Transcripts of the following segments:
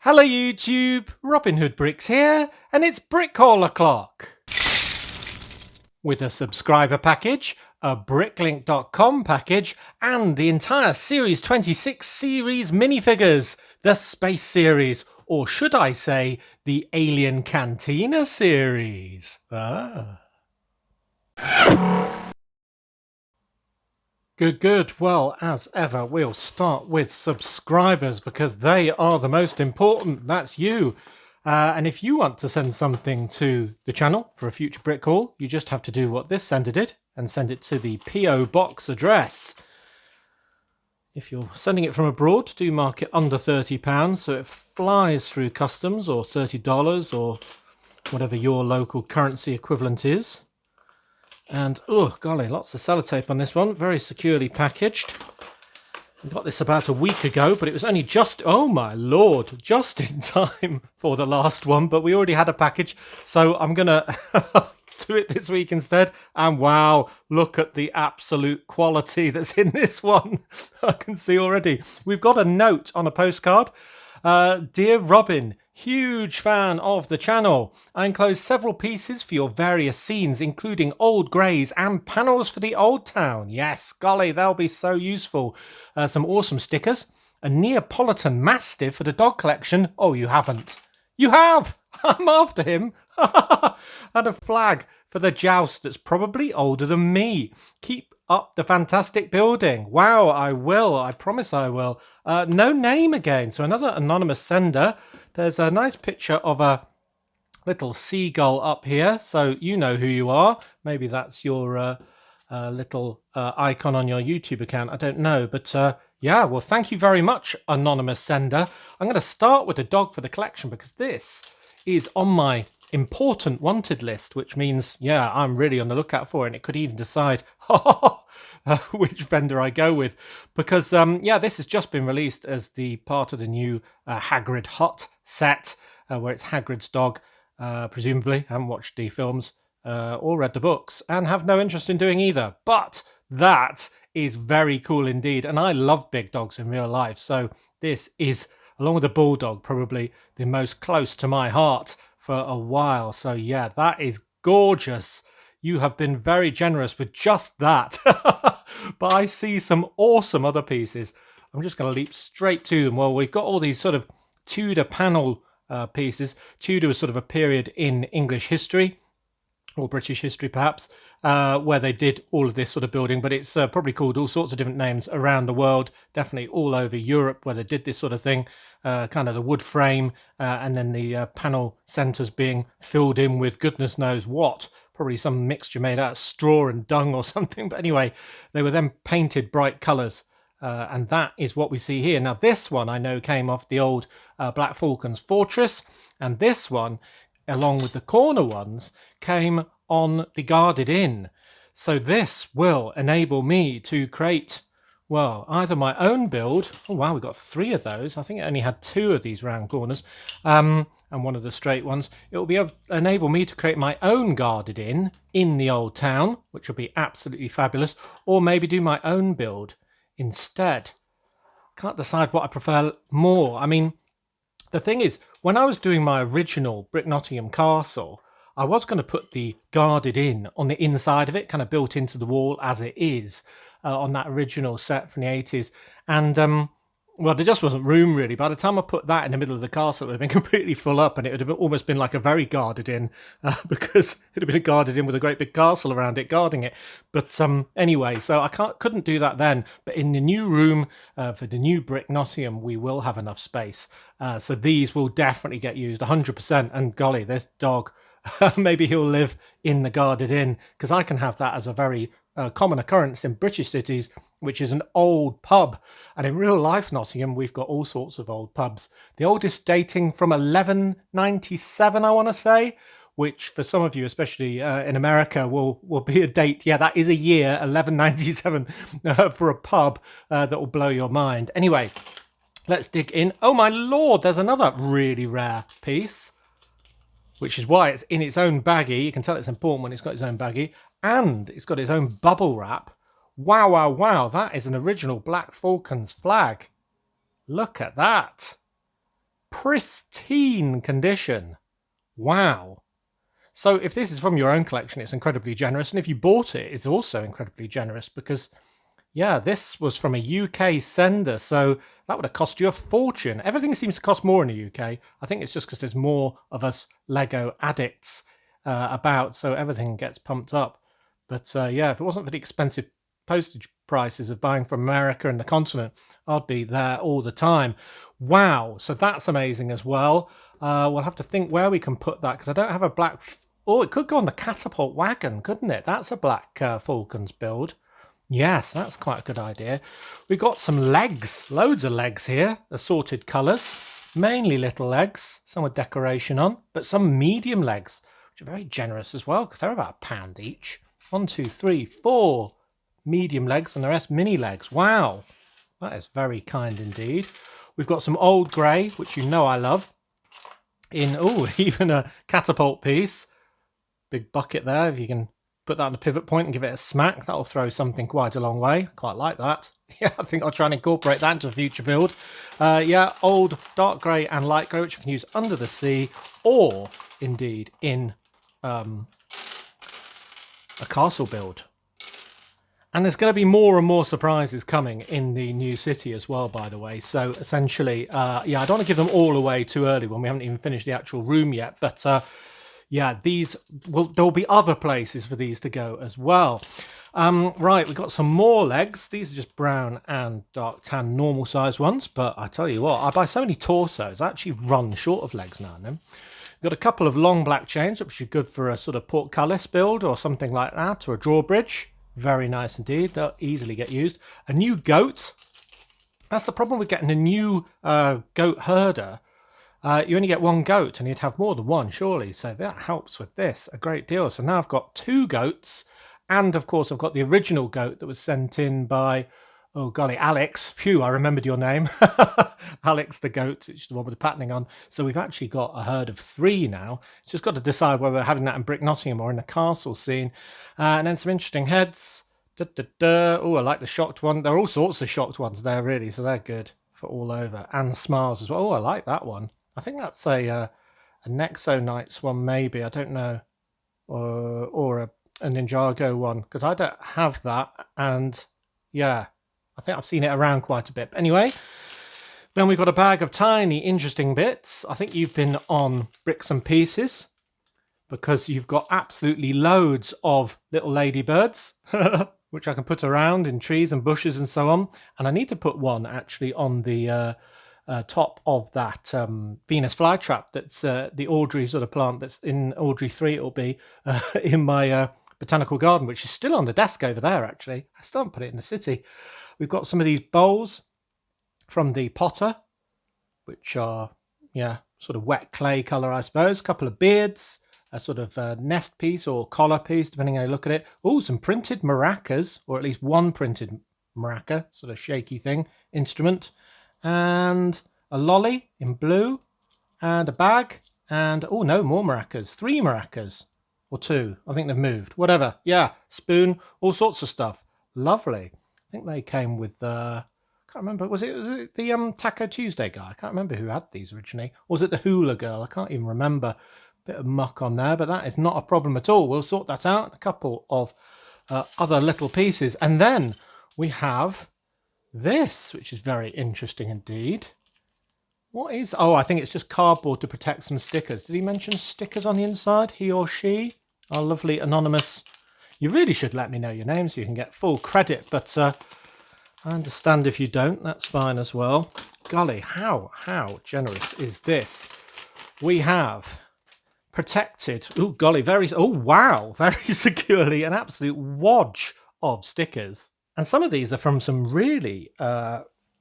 Hello YouTube, Robin Hood Bricks here, and it's Brick Call O'Clock. With a subscriber package, a BrickLink.com package, and the entire Series 26 series minifigures, the Space series, or should I say, the Alien Cantina series. Good. Well, as ever, we'll start with subscribers because they are the most important. That's you. And if you want to send something to the channel for a future brick call, you just have to do what this sender did and send it to the PO box address. If you're sending it from abroad, do mark it under £30 so it flies through customs, or $30 or whatever your local currency equivalent is. And, oh golly, lots of sellotape on this one, very securely packaged. We got this about a week ago, but it was only just, oh my lord, just in time for the last one, but we already had a package, so I'm going to do it this week instead. And wow, look at the absolute quality that's in this one. I can see already. We've got a note on a postcard. Dear Robin, huge fan of the channel. I enclose several pieces for your various scenes, including old greys and panels for the old town. Yes, golly, they'll be so useful. Some awesome stickers. A Neapolitan Mastiff for the dog collection. Oh, you haven't. You have! I'm after him. And a flag for the joust that's probably older than me. Keep up the fantastic building. Wow, I will. I promise I will. No name again. So another anonymous sender. There's a nice picture of a little seagull up here. So you know who you are. Maybe that's your little icon on your YouTube account. I don't know. But yeah, well, thank you very much, anonymous sender. I'm going to start with a dog for the collection because this is on my important wanted list, which means, yeah, I'm really on the lookout for it. And it could even decide which vendor I go with, because yeah, this has just been released as the part of the new Hagrid Hut set, where it's Hagrid's dog. Presumably, I haven't watched the films or read the books, and have no interest in doing either. But that is very cool indeed, and I love big dogs in real life. So this is, along with the bulldog, probably the most close to my heart for a while. So yeah, that is gorgeous. You have been very generous with just that. But I see some awesome other pieces. I'm just going to leap straight to them. Well, we've got all these sort of Tudor panel pieces. Tudor was sort of a period in English history, or British history perhaps, where they did all of this sort of building, but it's probably called all sorts of different names around the world, definitely all over Europe where they did this sort of thing, kind of the wood frame, and then the panel centres being filled in with goodness knows what, probably some mixture made out of straw and dung or something, but anyway, they were then painted bright colours. And that is what we see here. Now this one I know came off the old Black Falcon's Fortress, and this one, along with the corner ones, came on the Guarded Inn. So this will enable me to create, well, either my own build. Oh wow, we've got 3 of those. I think it only had 2 of these round corners, and one of the straight ones. It will be able to enable me to create my own Guarded Inn in the old town, which will be absolutely fabulous, or maybe do my own build instead. Can't decide what I prefer more. I mean, the thing is, when I was doing my original Brick Nottingham Castle, I was going to put the Guarded Inn on the inside of it, kind of built into the wall as it is on that original set from the 80s. And, well, there just wasn't room really. By the time I put that in the middle of the castle, it would have been completely full up, and it would have almost been like a very guarded inn, because it would have been a guarded inn with a great big castle around it guarding it. But anyway, so I couldn't do that then. But in the new room for the new Brick Nottingham, we will have enough space. So these will definitely get used 100%. And golly, this dog, maybe he'll live in the Guarded Inn, because I can have that as a very common occurrence in British cities, which is an old pub. And in real life Nottingham, we've got all sorts of old pubs. The oldest dating from 1197, I want to say, which for some of you, especially in America, will be a date. Yeah, that is a year, 1197, for a pub that will blow your mind. Anyway, let's dig in. Oh my lord, there's another really rare piece, which is why it's in its own baggie. You can tell it's important when it's got its own baggie. And it's got its own bubble wrap. Wow. That is an original Black Falcon's flag. Look at that. pristine condition. Wow. So if this is from your own collection, it's incredibly generous. And if you bought it, it's also incredibly generous because, yeah, this was from a UK sender. So that would have cost you a fortune. Everything seems to cost more in the UK. I think it's just because there's more of us Lego addicts about. So everything gets pumped up. But yeah, if it wasn't for the expensive postage prices of buying from America and the continent, I'd be there all the time. Wow. So that's amazing as well. We'll have to think where we can put that because I don't have a black... Oh, it could go on the catapult wagon, couldn't it? That's a black Falcons build. Yes, that's quite a good idea. We've got some legs, loads of legs here, assorted colours, mainly little legs, some with decoration on, but some medium legs, which are very generous as well because they're about £1 each. 1, 2, 3, 4 medium legs and the rest mini legs. Wow, that is very kind indeed. We've got some old grey, which you know I love, in, oh, even a catapult piece. Big bucket there, if you can put that on the pivot point and give it a smack, that'll throw something quite a long way. Quite like that. Yeah, I think I'll try and incorporate that into a future build. Yeah, old dark grey and light grey, which you can use under the sea or indeed in a castle build. And there's going to be more and more surprises coming in the new city as well, by the way. So essentially, yeah, I don't want to give them all away too early when we haven't even finished the actual room yet. But yeah, there'll be other places for these to go as well. Right, we've got some more legs. These are just brown and dark tan normal size ones. But I tell you what, I buy so many torsos, I actually run short of legs now and then. Got a couple of long black chains, which are good for a sort of portcullis build or something like that, or a drawbridge. Very nice indeed. They'll easily get used. A new goat. That's the problem with getting a new goat herder. You only get one goat and you'd have more than one, surely. So that helps with this a great deal. So now I've got 2 goats. And of course, I've got the original goat that was sent in by, oh golly, Alex. Phew, I remembered your name. Alex the goat, which is the one with the patterning on. So we've actually got a herd of 3 now. It's just got to decide whether we're having that in Brick Nottingham or in the castle scene. And then some interesting heads. Oh, I like the shocked one. There are all sorts of shocked ones there, really. So they're good for all over. And smiles as well. Oh, I like that one. I think that's a Nexo Knights one, maybe. I don't know. Or a Ninjago one. Because I don't have that. And yeah, I think I've seen it around quite a bit. But anyway, then we've got a bag of tiny, interesting bits. I think you've been on Bricks and Pieces because you've got absolutely loads of little ladybirds, which I can put around in trees and bushes and so on. And I need to put one actually on the top of that Venus flytrap that's the Audrey sort of plant that's in Audrey 3 it'll be in my botanical garden, which is still on the desk over there actually. I still haven't put it in the city. We've got some of these bowls from the potter, which are, yeah, sort of wet clay colour, I suppose. A couple of beards, a sort of nest piece or collar piece, depending how you look at it. Oh, some printed maracas, or at least one printed maraca, sort of shaky thing, instrument. And a lolly in blue, and a bag, and, oh no, more maracas. 3 maracas, or 2. I think they've moved. Whatever. Yeah, spoon, all sorts of stuff. Lovely. I think they came with can't remember, was it the Taco Tuesday guy? I can't remember who had these originally. Or was it the hula girl? I can't even remember. Bit of muck on there, but that is not a problem at all. We'll sort that out. A couple of other little pieces. And then we have this, which is very interesting indeed. What is... Oh, I think it's just cardboard to protect some stickers. Did he mention stickers on the inside? He or she? Our lovely anonymous... You really should let me know your name so you can get full credit, but... I understand if you don't, that's fine as well. Golly, how generous is this? We have protected, oh golly, very securely, an absolute wodge of stickers. And some of these are from some really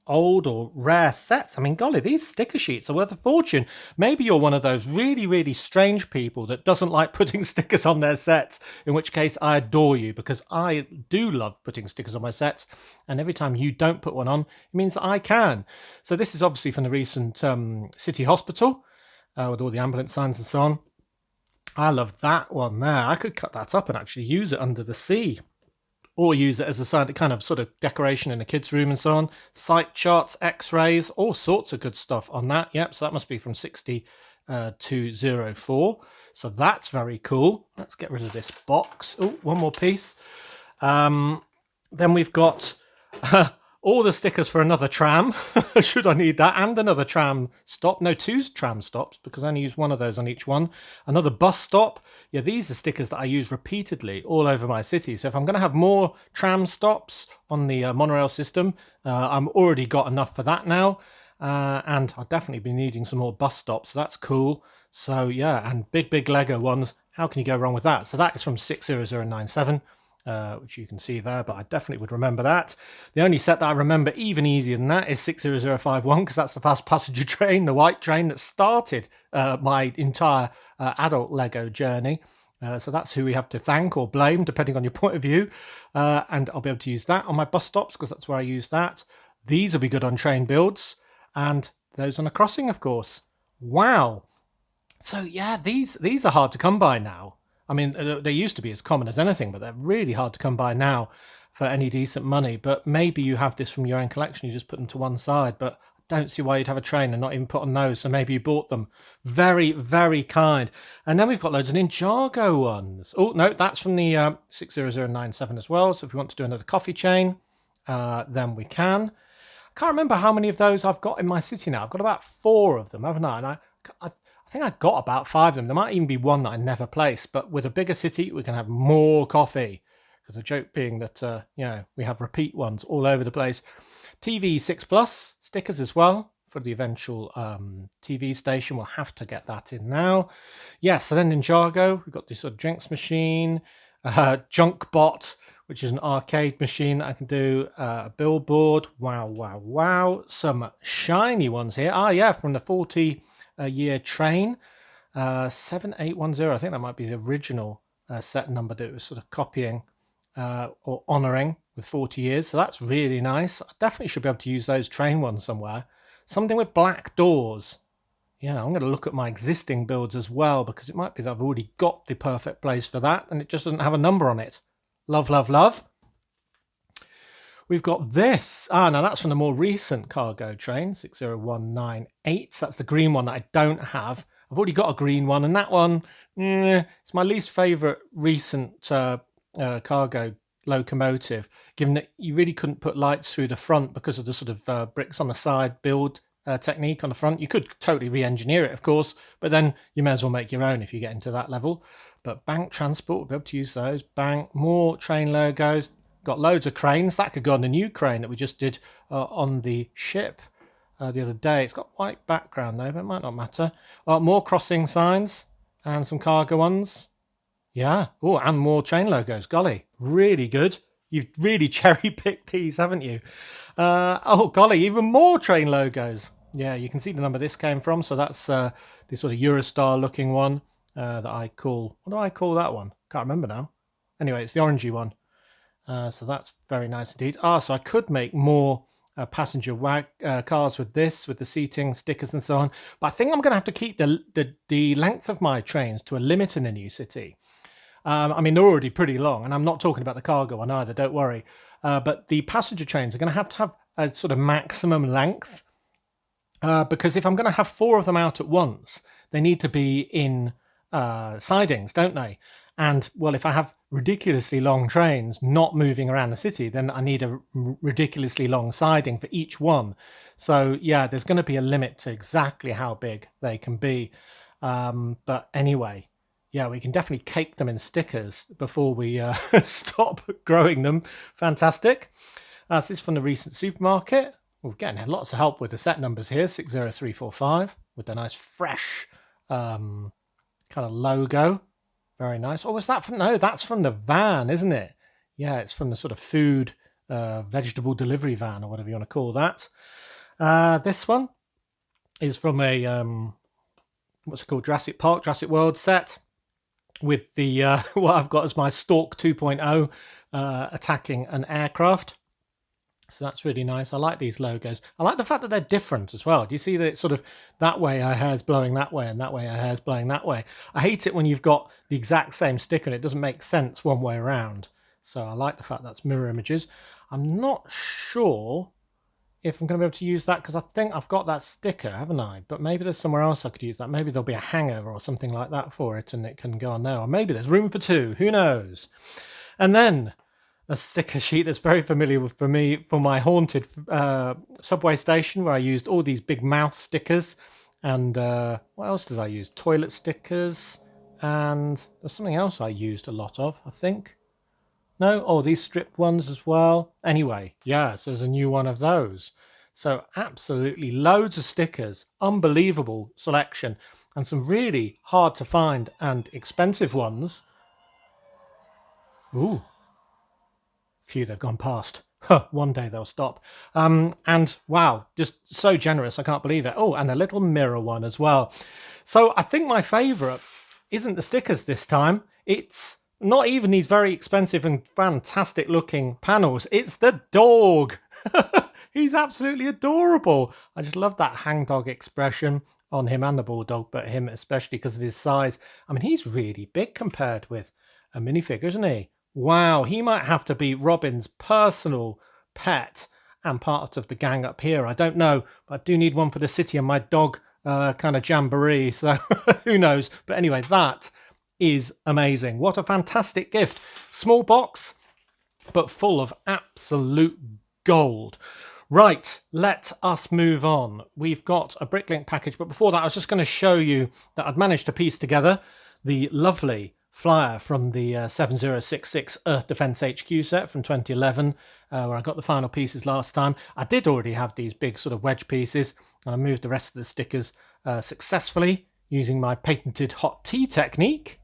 old or rare sets. I mean, golly, these sticker sheets are worth a fortune. Maybe you're one of those really, really strange people that doesn't like putting stickers on their sets, in which case I adore you because I do love putting stickers on my sets. And every time you don't put one on, it means that I can. So this is obviously from the recent City Hospital with all the ambulance signs and so on. I love that one there. I could cut that up and actually use it under the sea. or use it as a side kind of sort of decoration in a kid's room and so on. Sight charts, x-rays, all sorts of good stuff on that. Yep, so that must be from 6204. So that's very cool. Let's get rid of this box. Oh, one more piece. Then we've got all the stickers for another tram, should I need that, and another tram stop. No, 2 tram stops, because I only use one of those on each one. Another bus stop. Yeah, these are stickers that I use repeatedly all over my city. So if I'm going to have more tram stops on the monorail system, I'm already got enough for that now. And I'll definitely be needing some more bus stops. So that's cool. So yeah, and big Lego ones. How can you go wrong with that? So that is from 60097. Which you can see there, but I definitely would remember that. The only set that I remember even easier than that is 60051, because that's the fast passenger train, the white train that started my entire adult Lego journey. So that's who we have to thank or blame, depending on your point of view. And I'll be able to use that on my bus stops, because that's where I use that. These will be good on train builds, and those on a crossing, of course. Wow. So yeah, these are hard to come by now. I mean, they used to be as common as anything, but they're really hard to come by now for any decent money. But maybe you have this from your own collection, you just put them to one side. But I don't see why you'd have a train and not even put on those. So maybe you bought them. Very kind. And then we've got loads of Ninjago ones. Oh, no, that's from the 60097 as well. So if we want to do another coffee chain, then we can. I can't remember how many of those I've got in my city now. I've got about 4 of them, haven't I? And I think I got about 5 of them. There might even be one that I never placed. But with a bigger city, we can have more coffee. Because the joke being that, we have repeat ones all over the place. TV 6 Plus stickers as well for the eventual TV station. We'll have to get that in now. Yes, so then Ninjago, we've got this sort of drinks machine. Junk Bot, which is an arcade machine that I can do. A billboard. Wow. Some shiny ones here. From the 40-year train. 7810. I think that might be the original set number that it was sort of copying or honouring with 40 years. So that's really nice. I definitely should be able to use those train ones somewhere. Something with black doors. Yeah, I'm going to look at my existing builds as well, because it might be that I've already got the perfect place for that and it just doesn't have a number on it. Love. We've got this. Now that's from the more recent cargo train, 60198. That's the green one that I don't have. I've already got a green one, and that one, it's my least favourite recent cargo locomotive, given that you really couldn't put lights through the front because of the sort of bricks on the side build technique on the front. You could totally re-engineer it, of course, but then you may as well make your own if you get into that level. But bank transport, we'll be able to use those. Bank, more train logos. Got loads of cranes. That could go on the new crane that we just did on the ship the other day. It's got white background though, but it might not matter. More crossing signs and some cargo ones. Yeah. Oh, and more train logos. Golly, really good. You've really cherry-picked these, haven't you? Golly, even more train logos. Yeah, you can see the number this came from. So that's this sort of Eurostar-looking one that I call... What do I call that one? Can't remember now. Anyway, it's the orangey one. So that's very nice indeed. So I could make more passenger cars with this, with the seating, stickers and so on. But I think I'm going to have to keep the length of my trains to a limit in the new city. I mean, they're already pretty long, and I'm not talking about the cargo one either, don't worry. But the passenger trains are going to have a sort of maximum length. Because if I'm going to have 4 of them out at once, they need to be in sidings, don't they? And, well, if I have ridiculously long trains not moving around the city, then I need a ridiculously long siding for each one. So, yeah, there's going to be a limit to exactly how big they can be. But anyway, yeah, we can definitely cake them in stickers before we stop growing them. Fantastic. This is from the recent supermarket. We're getting lots of help with the set numbers here, 60345, with the nice fresh kind of logo. Very nice. Oh, is that from... No, that's from the van, isn't it? Yeah, it's from the sort of food, vegetable delivery van, or whatever you want to call that. This one is from a, what's it called? Jurassic Park, Jurassic World set, with the, what I've got as my Stork 2.0 attacking an aircraft. So that's really nice. I like these logos. I like the fact that they're different as well. Do you see that it's sort of that way our hair's blowing that way and that way our hair's blowing that way? I hate it when you've got the exact same sticker and it doesn't make sense one way around. So I like the fact that's mirror images. I'm not sure if I'm going to be able to use that because I think I've got that sticker, haven't I? But maybe there's somewhere else I could use that. Maybe there'll be a hanger or something like that for it and it can go on there. Or maybe there's room for two. Who knows? And then a sticker sheet that's very familiar for me for my haunted subway station where I used all these big mouse stickers. And what else did I use? Toilet stickers. And there's something else I used a lot of, I think. No? Oh, these stripped ones as well. Anyway, yes, there's a new one of those. So absolutely loads of stickers, unbelievable selection, and some really hard to find and expensive ones. Ooh, phew, they've gone past. One day they'll stop. And wow, just so generous, I can't believe it. Oh, and a little mirror one as well. So I think my favourite isn't the stickers this time. It's not even these very expensive and fantastic looking panels. It's the dog. He's absolutely adorable. I just love that hangdog expression on him and the bulldog, but him especially because of his size. I mean, he's really big compared with a minifigure, isn't he? Wow, he might have to be Robin's personal pet and part of the gang up here. I don't know, but I do need one for the city and my dog kind of jamboree. So who knows? But anyway, that is amazing. What a fantastic gift. Small box, but full of absolute gold. Right, let us move on. We've got a BrickLink package, but before that, I was just going to show you that I'd managed to piece together the lovely flyer from the 7066 Earth Defence HQ set from 2011, where I got the final pieces last time. I did already have these big sort of wedge pieces, and I moved the rest of the stickers successfully using my patented hot tea technique.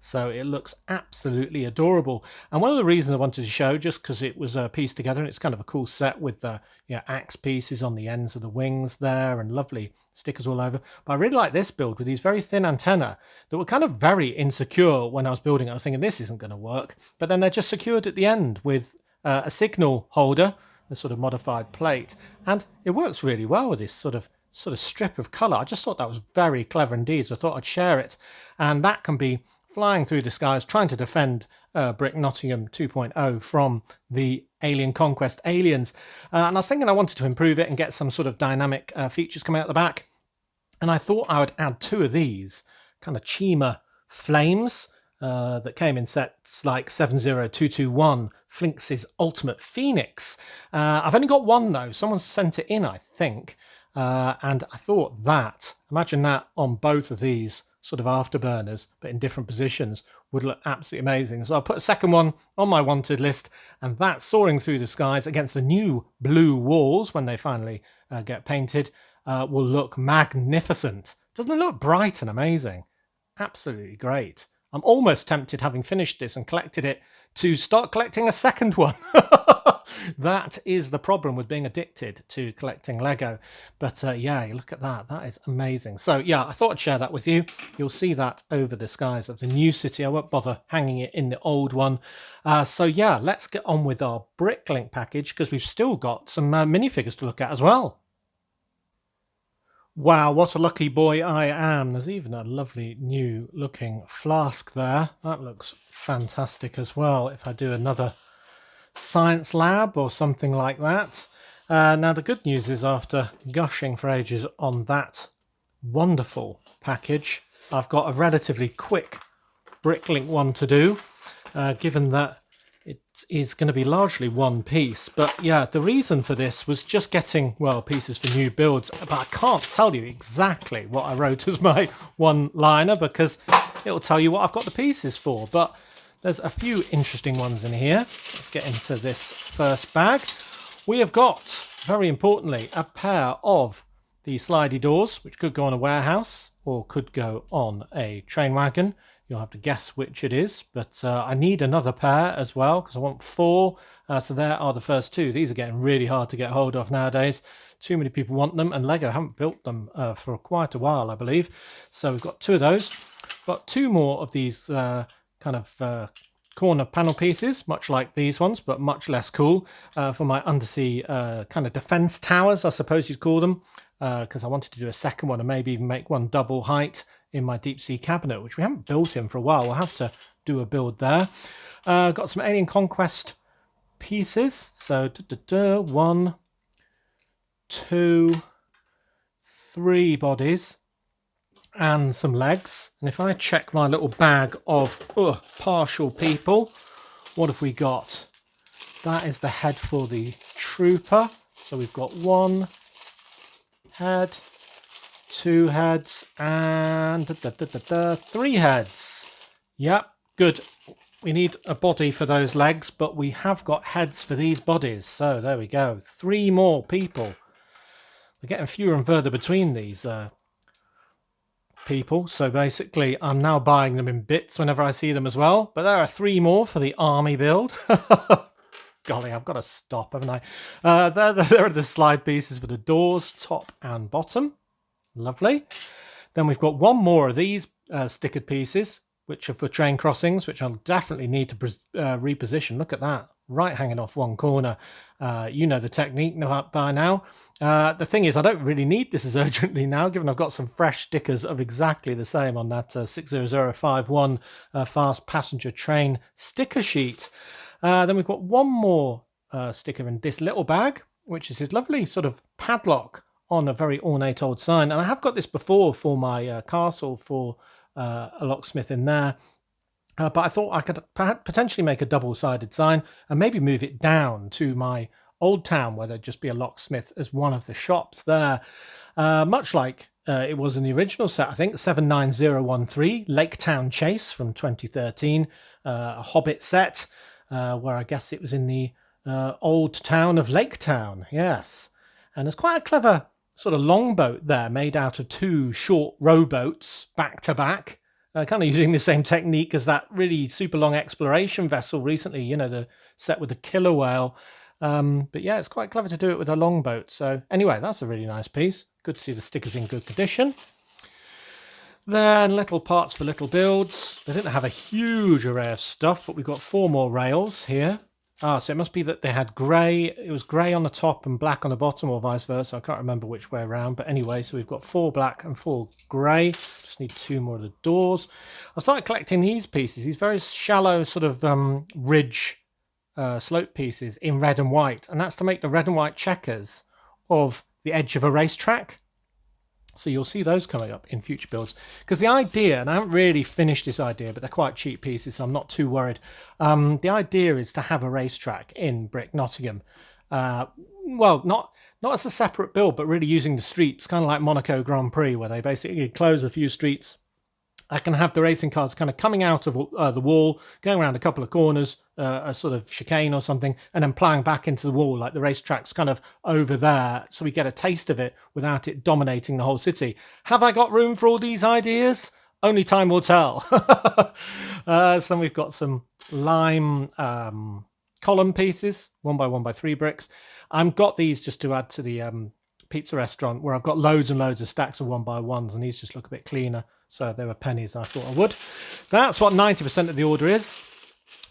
So it looks absolutely adorable. And one of the reasons I wanted to show, just because it was pieced together, and it's kind of a cool set with the axe pieces on the ends of the wings there and lovely stickers all over. But I really like this build with these very thin antennae that were kind of very insecure when I was building it. I was thinking this isn't going to work. But then they're just secured at the end with a signal holder, the sort of modified plate. And it works really well with this sort of strip of colour. I just thought that was very clever indeed. So I thought I'd share it. And that can be flying through the skies, trying to defend Brick Nottingham 2.0 from the alien conquest aliens. And I was thinking I wanted to improve it and get some sort of dynamic features coming out the back. And I thought I would add two of these kind of Chima flames that came in sets like 70221, Flinx's Ultimate Phoenix. I've only got one though. Someone sent it in, I think. And I thought that, imagine that on both of these sort of afterburners, but in different positions, would look absolutely amazing. So I'll put a second one on my wanted list, and that soaring through the skies against the new blue walls when they finally get painted will look magnificent. Doesn't it look bright and amazing? Absolutely great. I'm almost tempted, having finished this and collected it, to start collecting a second one. That is the problem with being addicted to collecting Lego. But yeah, look at that. That is amazing. So yeah, I thought I'd share that with you. You'll see that over the skies of the new city. I won't bother hanging it in the old one. So yeah, let's get on with our BrickLink package because we've still got some minifigures to look at as well. Wow, what a lucky boy I am. There's even a lovely new looking flask there. That looks fantastic as well. If I do another science lab or something like that. Now the good news is after gushing for ages on that wonderful package, I've got a relatively quick BrickLink one to do, given that it is going to be largely one piece. But yeah, the reason for this was just getting, well, pieces for new builds, but I can't tell you exactly what I wrote as my one-liner because it'll tell you what I've got the pieces for. But there's a few interesting ones in here. Let's get into this first bag. We have got, very importantly, a pair of the slidey doors, which could go on a warehouse or could go on a train wagon. You'll have to guess which it is, but I need another pair as well because I want 4. So there are the first 2. These are getting really hard to get hold of nowadays. Too many people want them, and Lego haven't built them for quite a while, I believe. So we've got 2 of those. Got 2 more of these kind of corner panel pieces, much like these ones, but much less cool, for my undersea kind of defense towers, I suppose you'd call them. because I wanted to do a second one and maybe even make one double height in my deep sea cabinet, which we haven't built in for a while. We'll have to do a build there. Got some Alien Conquest pieces. So 1, 2, 3 bodies and some legs. And if I check my little bag of partial people, what have we got? That is the head for the trooper. So we've got 1 head, 2 heads, and 3 heads. Yep, good. We need a body for those legs, but we have got heads for these bodies. So there we go. 3 more people. They're getting fewer and further between these people. So basically, I'm now buying them in bits whenever I see them as well. But there are 3 more for the army build. Golly, I've got to stop, haven't I? There are the slide pieces for the doors, top and bottom. Lovely. Then we've got 1 more of these stickered pieces, which are for train crossings, which I'll definitely need to reposition. Look at that, right hanging off one corner. You know the technique by now. The thing is, I don't really need this as urgently now, given I've got some fresh stickers of exactly the same on that 60051 fast passenger train sticker sheet. Then we've got 1 more sticker in this little bag, which is this lovely sort of padlock on a very ornate old sign. And I have got this before for my castle for a locksmith in there. But I thought I could potentially make a double-sided sign and maybe move it down to my old town where there'd just be a locksmith as one of the shops there. Much like it was in the original set, I think, 79013, Lake Town Chase from 2013, a Hobbit set, where I guess it was in the old town of Lake Town, yes. And there's quite a clever sort of longboat there made out of 2 short rowboats back to back, kind of using the same technique as that really super long exploration vessel recently, you know, the set with the killer whale. But yeah, it's quite clever to do it with a longboat. So anyway, that's a really nice piece. Good to see the stickers in good condition. Then little parts for little builds. They didn't have a huge array of stuff, but we've got 4 more rails here. So it must be that they had grey. It was grey on the top and black on the bottom, or vice versa. I can't remember which way around. But anyway, so we've got 4 black and 4 grey. Just need 2 more of the doors. I started collecting these pieces, these very shallow sort of ridge slope pieces in red and white. And that's to make the red and white checkers of the edge of a racetrack. So you'll see those coming up in future builds. Because the idea, and I haven't really finished this idea, but they're quite cheap pieces, so I'm not too worried. The idea is to have a racetrack in Brick Nottingham. Well, not as a separate build, but really using the streets, kind of like Monaco Grand Prix, where they basically close a few streets. I can have the racing cars kind of coming out of the wall, going around a couple of corners, a sort of chicane or something, and then ploughing back into the wall, like the racetrack's kind of over there, so we get a taste of it without it dominating the whole city. Have I got room for all these ideas? Only time will tell. So then we've got some lime column pieces, 1x1 by 3 bricks. I've got these just to add to the pizza restaurant, where I've got loads and loads of stacks of 1x1s, and these just look a bit cleaner. So they were pennies, I thought I would. That's what 90% of the order is.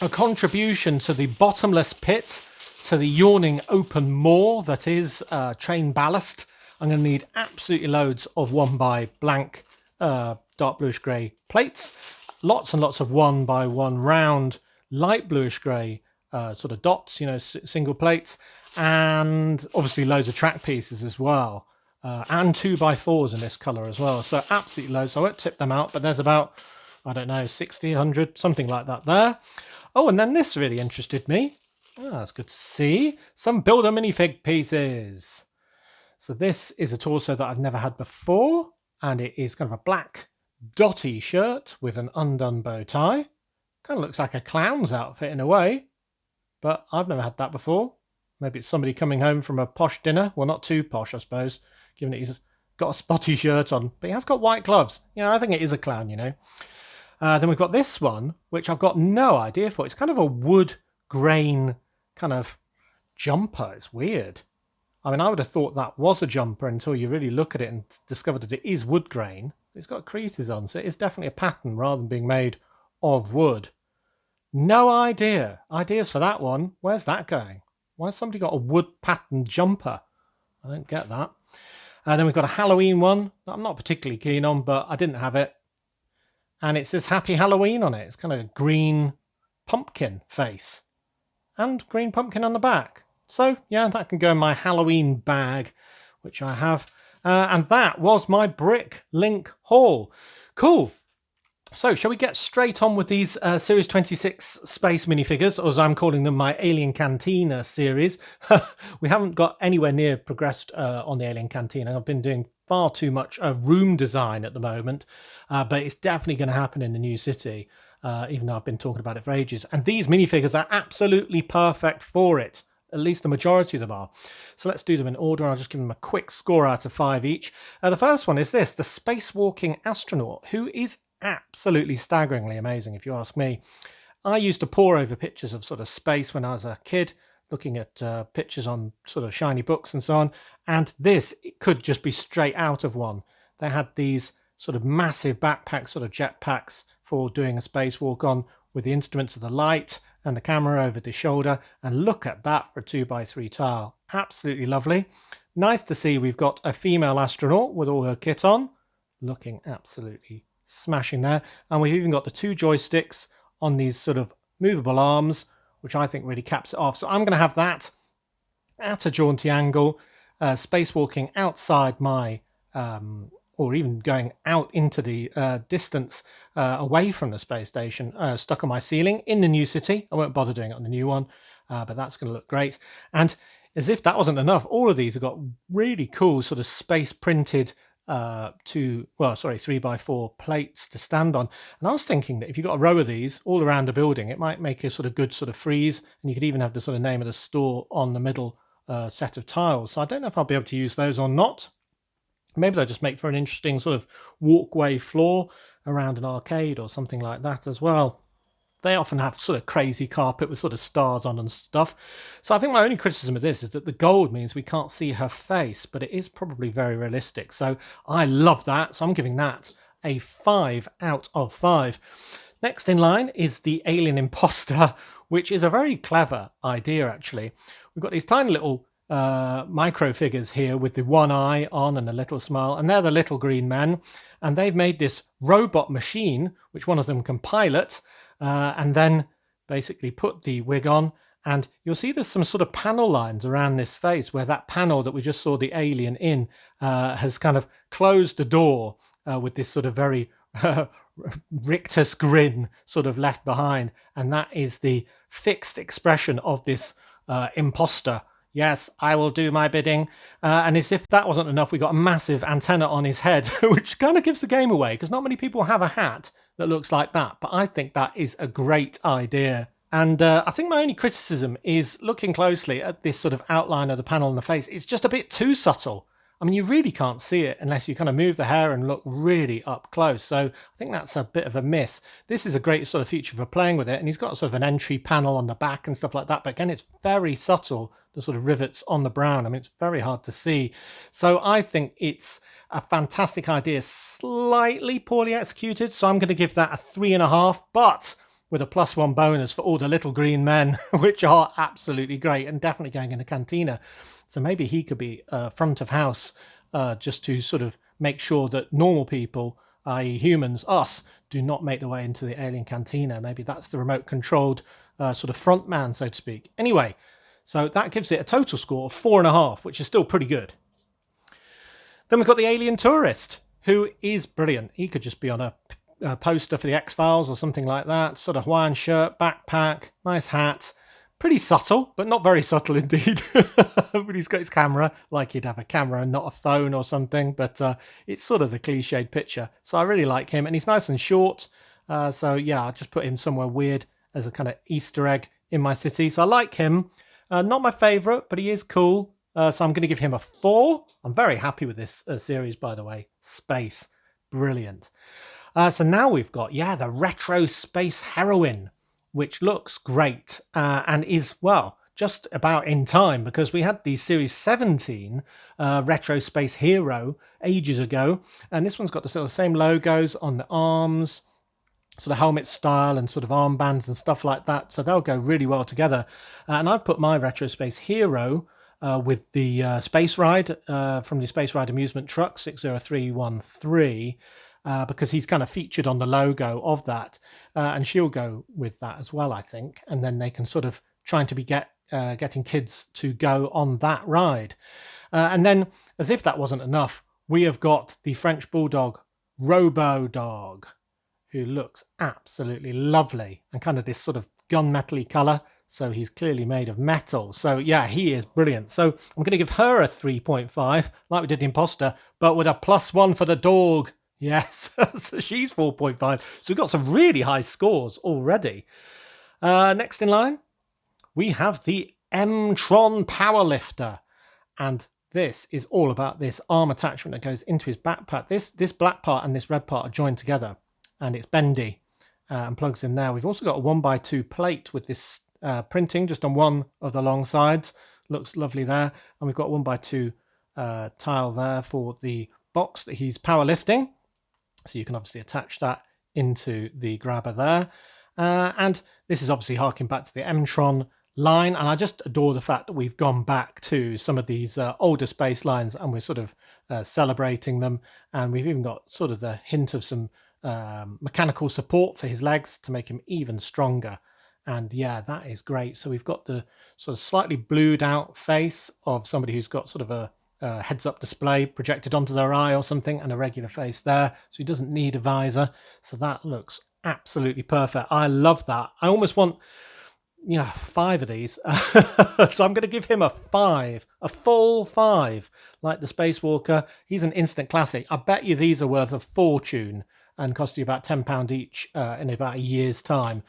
A contribution to the bottomless pit, to the yawning open maw that is train ballast. I'm going to need absolutely loads of 1x blank dark bluish grey plates. Lots and lots of 1x1 round light bluish grey sort of dots, you know, single plates. And obviously loads of track pieces as well. And 2x4s in this colour as well. So absolutely loads. So I won't tip them out, but there's about, I don't know, 60, 100, something like that there. Oh, and then this really interested me. Oh, that's good to see. Some Builder minifig pieces. So this is a torso that I've never had before. And it is kind of a black dotty shirt with an undone bow tie. Kind of looks like a clown's outfit in a way. But I've never had that before. Maybe it's somebody coming home from a posh dinner. Well, not too posh, I suppose, given that he's got a spotty shirt on. But he has got white gloves. Yeah, I think it is a clown, you know. Then we've got this one, which I've got no idea for. It's kind of a wood grain kind of jumper. It's weird. I mean, I would have thought that was a jumper until you really look at it and discover that it is wood grain. It's got creases on, so it is definitely a pattern rather than being made of wood. No idea. Ideas for that one. Where's that going? Why has somebody got a wood patterned jumper? I don't get that. Then we've got a Halloween one that I'm not particularly keen on, but I didn't have it. And it says Happy Halloween on it. It's kind of a green pumpkin face and green pumpkin on the back. So yeah, that can go in my Halloween bag, which I have. And that was my BrickLink haul. Cool. So shall we get straight on with these Series 26 space minifigures, or as I'm calling them, my Alien Cantina series. We haven't got anywhere near progressed on the Alien Cantina. I've been doing far too much room design at the moment, but it's definitely going to happen in the new city, even though I've been talking about it for ages. And these minifigures are absolutely perfect for it. At least the majority of them are. So let's do them in order. I'll just give them a quick score out of 5 each. The first one is this, the spacewalking astronaut, who is absolutely staggeringly amazing, if you ask me. I used to pore over pictures of sort of space when I was a kid, looking at pictures on sort of shiny books and so on. And this, it could just be straight out of one. They had these sort of massive backpacks, sort of jetpacks for doing a spacewalk on, with the instruments of the light and the camera over the shoulder. And look at that for a 2x3 tile. Absolutely lovely. Nice to see we've got a female astronaut with all her kit on, looking absolutely smashing there. And we've even got the 2 joysticks on these sort of movable arms, which I think really caps it off. So I'm going to have that at a jaunty angle, spacewalking outside my or even going out into the distance away from the space station, stuck on my ceiling in the new city. I won't bother doing it on the new one, but that's going to look great. And as if that wasn't enough, all of these have got really cool sort of space printed 3x4 plates to stand on. And I was thinking that if you've got a row of these all around the building, it might make a sort of good sort of freeze, and you could even have the sort of name of the store on the middle set of tiles. So I don't know if I'll be able to use those or not. Maybe they'll just make for an interesting sort of walkway floor around an arcade or something like that as well. They often have sort of crazy carpet with sort of stars on and stuff. So I think my only criticism of this is that the gold means we can't see her face, but it is probably very realistic. So I love that. So I'm giving that a 5 out of 5. Next in line is the alien imposter, which is a very clever idea, actually. We've got these tiny little micro figures here with the one eye on and a little smile, and they're the little green men, and they've made this robot machine which one of them can pilot, and then basically put the wig on, and you'll see there's some sort of panel lines around this face where that panel that we just saw the alien in has kind of closed the door with this sort of very rictus grin sort of left behind, and that is the fixed expression of this imposter. Yes, I will do my bidding. And as if that wasn't enough, we got a massive antenna on his head, which kind of gives the game away, because not many people have a hat that looks like that. But I think that is a great idea. And I think my only criticism is looking closely at this sort of outline of the panel on the face. It's just a bit too subtle. I mean, you really can't see it unless you kind of move the hair and look really up close. So I think that's a bit of a miss. This is a great sort of feature for playing with it. And he's got sort of an entry panel on the back and stuff like that. But again, it's very subtle, the sort of rivets on the brown. I mean, it's very hard to see. So I think it's a fantastic idea, slightly poorly executed. So I'm going to give that a 3.5, but with a +1 bonus for all the little green men, which are absolutely great and definitely going in the cantina. So maybe he could be front of house just to sort of make sure that normal people, i.e. humans, us, do not make their way into the alien cantina. Maybe that's the remote controlled sort of front man, so to speak. Anyway, so that gives it a total score of 4.5, which is still pretty good. Then we've got the alien tourist, who is brilliant. He could just be on a poster for the X-Files or something like that. Sort of Hawaiian shirt, backpack, nice hat. Pretty subtle, but not very subtle indeed. But he's got his camera, like he'd have a camera and not a phone or something. But it's sort of the cliched picture. So I really like him. And he's nice and short. So yeah, I'll just put him somewhere weird as a kind of Easter egg in my city. So I like him. Not my favourite, but he is cool. So I'm going to give him a 4. I'm very happy with this series, by the way. Space. Brilliant. So now we've got, the retro space heroine, which looks great and is, well, just about in time, because we had the Series 17 Retro Space Hero ages ago, and this one's got the sort of same logos on the arms, sort of helmet style and sort of armbands and stuff like that, so they'll go really well together. And I've put my Retro Space Hero with the Space Ride from the Space Ride amusement truck 60313. Because he's kind of featured on the logo of that, and she'll go with that as well, I think. And then they can sort of trying to be getting kids to go on that ride. And then, as if that wasn't enough, we have got the French Bulldog Robo Dog, who looks absolutely lovely and kind of this sort of gunmetal-y colour. So he's clearly made of metal. So yeah, he is brilliant. So I'm going to give her a 3.5, like we did the Imposter, but with a +1 for the dog. Yes, so she's 4.5. So we've got some really high scores already. Next in line, we have the M-Tron Powerlifter. And this is all about this arm attachment that goes into his backpack. This black part and this red part are joined together, and it's bendy and plugs in there. We've also got a 1x2 plate with this printing just on one of the long sides. Looks lovely there. And we've got a 1x2 tile there for the box that he's powerlifting. So you can obviously attach that into the grabber there. And this is obviously harking back to the M-Tron line. And I just adore the fact that we've gone back to some of these older space lines and we're sort of celebrating them. And we've even got sort of the hint of some mechanical support for his legs to make him even stronger. And yeah, that is great. So we've got the sort of slightly blued out face of somebody who's got sort of a heads-up display projected onto their eye or something, and a regular face there, so he doesn't need a visor. So that looks absolutely perfect. I love that. I almost want 5 of these. So I'm going to give him a 5, a full 5, like the Spacewalker. He's an instant classic. I bet you these are worth a fortune and cost you about £10 each in about a year's time.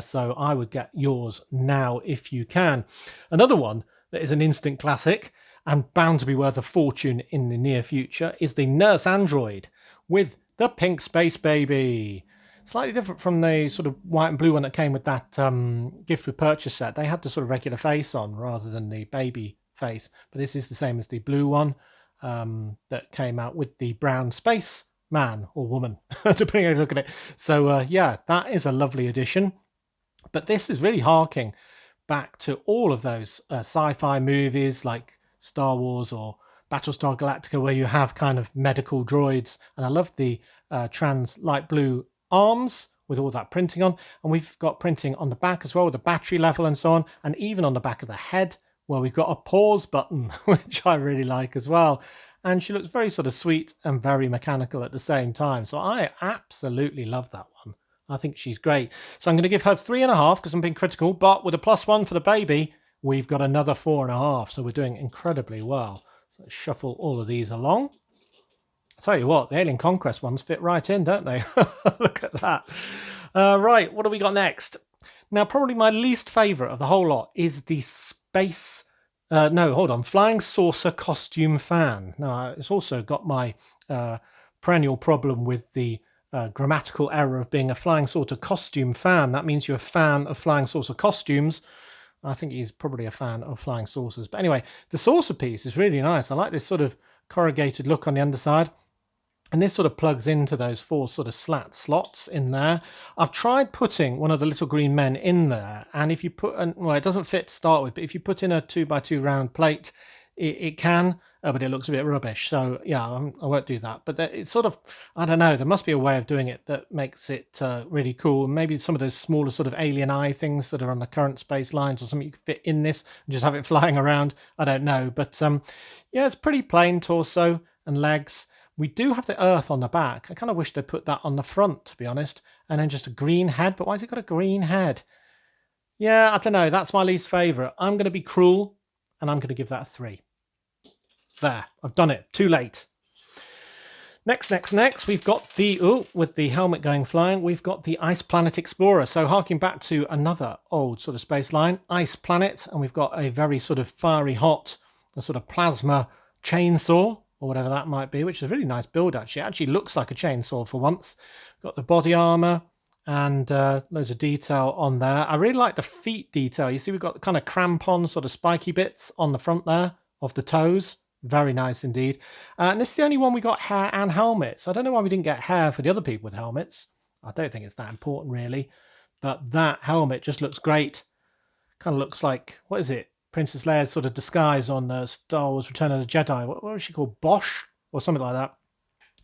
So I would get yours now if you can. Another one that is an instant classic and bound to be worth a fortune in the near future is the Nurse Android with the pink space baby. Slightly different from the sort of white and blue one that came with that gift with purchase set. They had the sort of regular face on rather than the baby face, but this is the same as the blue one that came out with the brown space man or woman, depending on how you look at it. So yeah, that is a lovely addition. But this is really harking back to all of those sci-fi movies like Star Wars or Battlestar Galactica, where you have kind of medical droids. And I love the trans light blue arms with all that printing on. And we've got printing on the back as well with the battery level and so on. And even on the back of the head, where we've got a pause button, which I really like as well. And she looks very sort of sweet and very mechanical at the same time. So I absolutely love that one. I think she's great. So I'm going to give her 3.5 because I'm being critical. But with a +1 for the baby, we've got another 4.5. So we're doing incredibly well. So let's shuffle all of these along. I'll tell you what, the Alien Conquest ones fit right in, don't they? Look at that. Right, what do we got next? Now, probably my least favourite of the whole lot is the Flying Saucer Costume Fan. Now, it's also got my perennial problem with the grammatical error of being a Flying Saucer Costume Fan. That means you're a fan of Flying Saucer costumes. I think he's probably a fan of flying saucers. But anyway, the saucer piece is really nice. I like this sort of corrugated look on the underside. And this sort of plugs into those 4 sort of slat slots in there. I've tried putting one of the little green men in there. And if you put, it doesn't fit to start with, but if you put in a 2x2 round plate, it can, but it looks a bit rubbish. So yeah, I won't do that. But it's sort of, I don't know, there must be a way of doing it that makes it really cool. Maybe some of those smaller sort of alien eye things that are on the current space lines or something you could fit in this and just have it flying around. I don't know. But yeah, it's pretty plain torso and legs. We do have the Earth on the back. I kind of wish they put that on the front, to be honest. And then just a green head. But why has it got a green head? Yeah, I don't know. That's my least favourite. I'm going to be cruel and I'm going to give that a 3. There, I've done it. Too late. Next, we've got the, with the helmet going flying, we've got the Ice Planet Explorer. So harking back to another old sort of space line, Ice Planet, and we've got a very sort of fiery hot, a sort of plasma chainsaw, or whatever that might be, which is a really nice build actually. It actually looks like a chainsaw for once. Got the body armour and loads of detail on there. I really like the feet detail. You see we've got kind of crampon sort of spiky bits on the front there of the toes. Very nice indeed. And this is the only one we got hair and helmets. I don't know why we didn't get hair for the other people with helmets. I don't think it's that important really. But that helmet just looks great. Kind of looks like, what is it? Princess Leia's sort of disguise on Star Wars Return of the Jedi. What was she called? Bosch or something like that.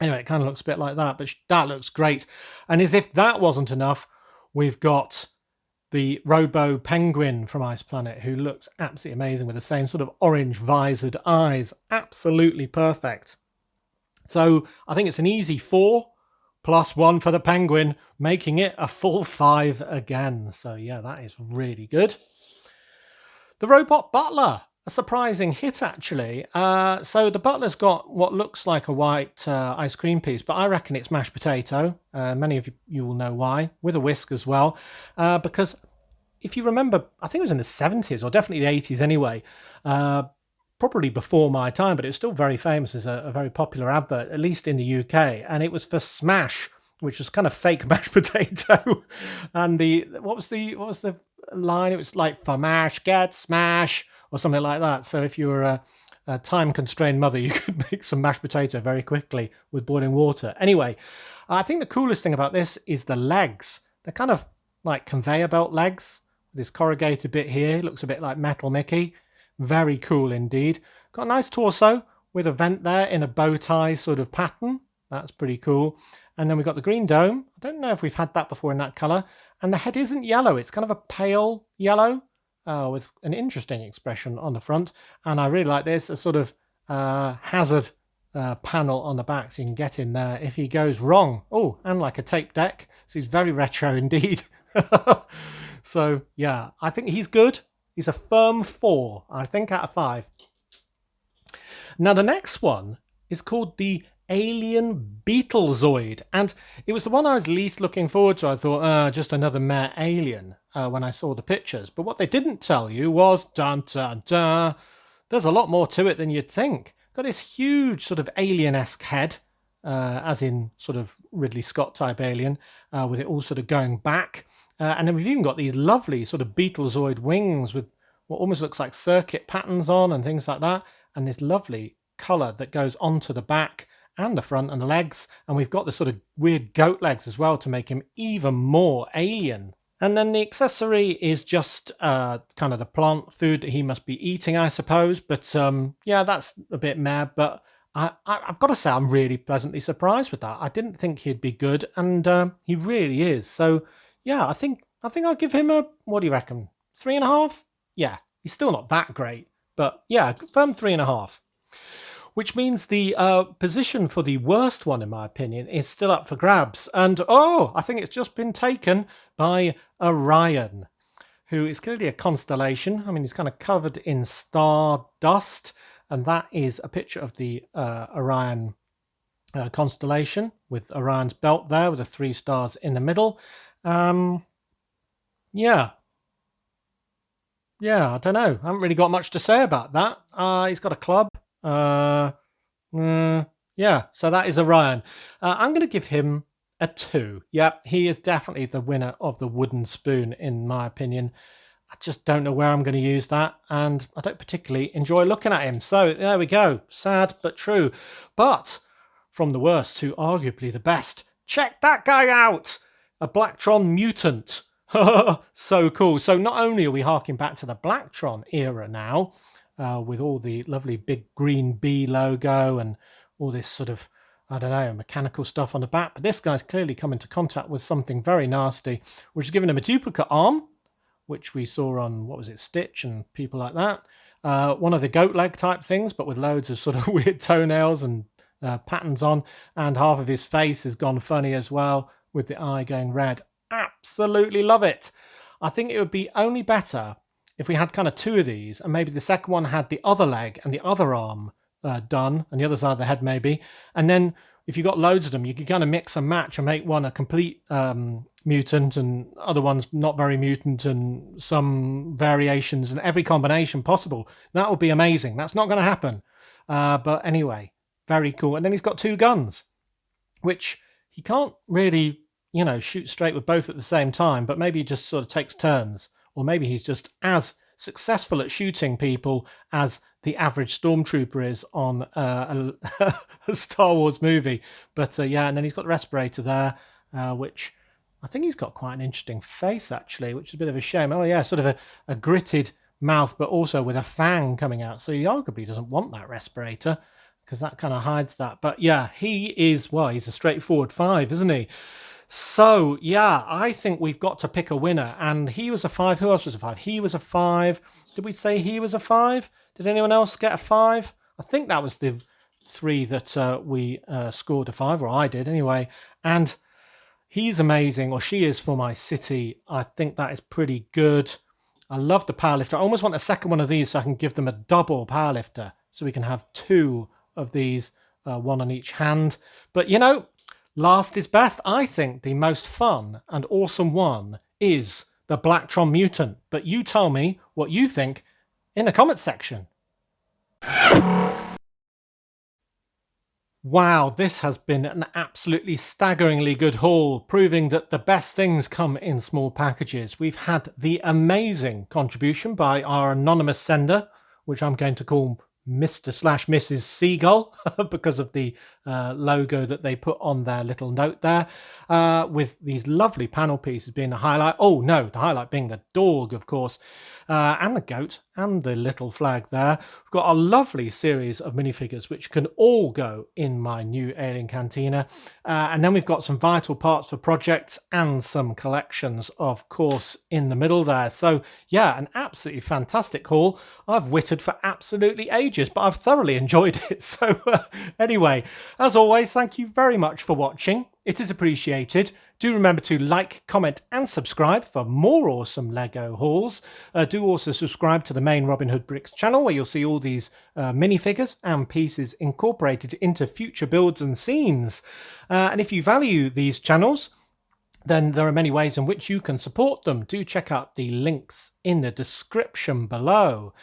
Anyway, it kind of looks a bit like that, but that looks great. And as if that wasn't enough, we've got the Robo Penguin from Ice Planet, who looks absolutely amazing with the same sort of orange visored eyes. Absolutely perfect. So I think it's an easy 4 plus 1 for the Penguin, making it a full 5 again. So yeah, that is really good. The Robot Butler, a surprising hit actually. So the butler's got what looks like a white ice cream piece, but I reckon it's mashed potato. Many of you will know why, with a whisk as well. Because if you remember, I think it was in the 70s or definitely the 80s anyway, probably before my time, but it was still very famous as a very popular advert, at least in the UK. And it was for Smash, which was kind of fake mashed potato. And what was the line? It was like, for mash, get smash, or something like that. So if you were a time-constrained mother, you could make some mashed potato very quickly with boiling water. Anyway, I think the coolest thing about this is the legs. They're kind of like conveyor belt legs. This corrugated bit here looks a bit like Metal Mickey. Very cool indeed. Got a nice torso with a vent there in a bow tie sort of pattern. That's pretty cool. And then we've got the green dome. I don't know if we've had that before in that colour. And the head isn't yellow. It's kind of a pale yellow with an interesting expression on the front. And I really like this, a sort of hazard panel on the back so you can get in there if he goes wrong. Oh, and like a tape deck. So he's very retro indeed. So, yeah, I think he's good. He's a firm 4, I think, out of 5. Now, the next one is called the Alien Beetlezoid. And it was the one I was least looking forward to. I thought, just another mere alien when I saw the pictures. But what they didn't tell you was, dun, dun, dun, there's a lot more to it than you'd think. Got this huge sort of alien-esque head, as in sort of Ridley Scott type alien, with it all sort of going back. And then we've even got these lovely sort of Beetlezoid wings with what almost looks like circuit patterns on and things like that. And this lovely colour that goes onto the back and the front and the legs. And we've got the sort of weird goat legs as well to make him even more alien. And then the accessory is just kind of the plant food that he must be eating, I suppose. But yeah, that's a bit meh. But I've got to say I'm really pleasantly surprised with that. I didn't think he'd be good. And he really is. So yeah, I think I'll give him a, what do you reckon? 3.5? Yeah, he's still not that great, but yeah, firm 3.5. Which means the position for the worst one, in my opinion, is still up for grabs. And I think it's just been taken by Orion, who is clearly a constellation. I mean, he's kind of covered in star dust, and that is a picture of the Orion constellation with Orion's belt there with the 3 stars in the middle. Yeah, I don't know. I haven't really got much to say about that. He's got a club. Yeah, so that is Orion. I'm going to give him a 2. Yeah, he is definitely the winner of the wooden spoon, in my opinion. I just don't know where I'm going to use that, and I don't particularly enjoy looking at him. So there we go. Sad, but true. But from the worst to arguably the best, check that guy out! A Blacktron mutant. So cool. So not only are we harking back to the Blacktron era now, with all the lovely big green bee logo and all this sort of, I don't know, mechanical stuff on the back, but this guy's clearly come into contact with something very nasty, which has given him a duplicate arm, which we saw on, what was it, Stitch and people like that. One of the goat leg type things, but with loads of sort of weird toenails and patterns on, and half of his face has gone funny as well, with the eye going red. Absolutely love it. I think it would be only better if we had kind of 2 of these, and maybe the second one had the other leg and the other arm done, and the other side of the head maybe. And then if you got loads of them, you could kind of mix and match and make one a complete mutant and other ones not very mutant and some variations and every combination possible. That would be amazing. That's not going to happen. But anyway, very cool. And then he's got 2 guns, which he can't really, shoot straight with both at the same time, but maybe he just sort of takes turns, or maybe he's just as successful at shooting people as the average stormtrooper is on a Star Wars movie. But yeah, and then he's got the respirator there, which I think he's got quite an interesting face actually, which is a bit of a shame. Oh yeah, sort of a gritted mouth, but also with a fang coming out. So he arguably doesn't want that respirator because that kind of hides that. But yeah, he is, well, he's a straightforward 5, isn't he? So yeah, I think we've got to pick a winner. And he was a 5. Who else was a 5? He was a 5. Did we say he was a 5? Did anyone else get a 5? I think that was the 3 that we scored a 5, or I did anyway. And he's amazing, or she is, for my city. I think that is pretty good. I love the powerlifter. I almost want a second one of these so I can give them a double powerlifter, so we can have 2 of these, 1 on each hand. But you know, last is best. I think the most fun and awesome one is the Blacktron Mutant. But you tell me what you think in the comments section. Wow, this has been an absolutely staggeringly good haul, proving that the best things come in small packages. We've had the amazing contribution by our anonymous sender, which I'm going to call Mr./Mrs. Seagull because of the logo that they put on their little note there, with these lovely panel pieces being the highlight. Oh no, the highlight being the dog, of course, and the goat and the little flag there. We've got a lovely series of minifigures which can all go in my new Alien Cantina, and then we've got some vital parts for projects and some collections, of course, in the middle there. So yeah, an absolutely fantastic haul. I've wittered for absolutely ages, but I've thoroughly enjoyed it. So anyway, as always, thank you very much for watching. It is appreciated. Do remember to like, comment and subscribe for more awesome Lego hauls. Do also subscribe to the main Robin Hood Bricks channel, where you'll see all these minifigures and pieces incorporated into future builds and scenes. And if you value these channels, then there are many ways in which you can support them. Do check out the links in the description below.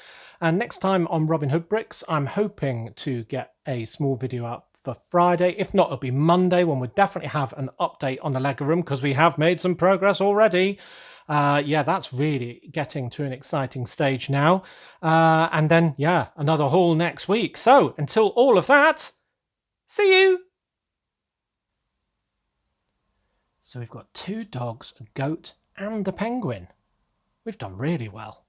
And next time on Robin Hood Bricks, I'm hoping to get a small video up for Friday. If not, it'll be Monday, when we'll definitely have an update on the Lego room, because we have made some progress already. Yeah, that's really getting to an exciting stage now. And then, yeah, another haul next week. So until all of that, see you. So we've got 2 dogs, a goat and a penguin. We've done really well.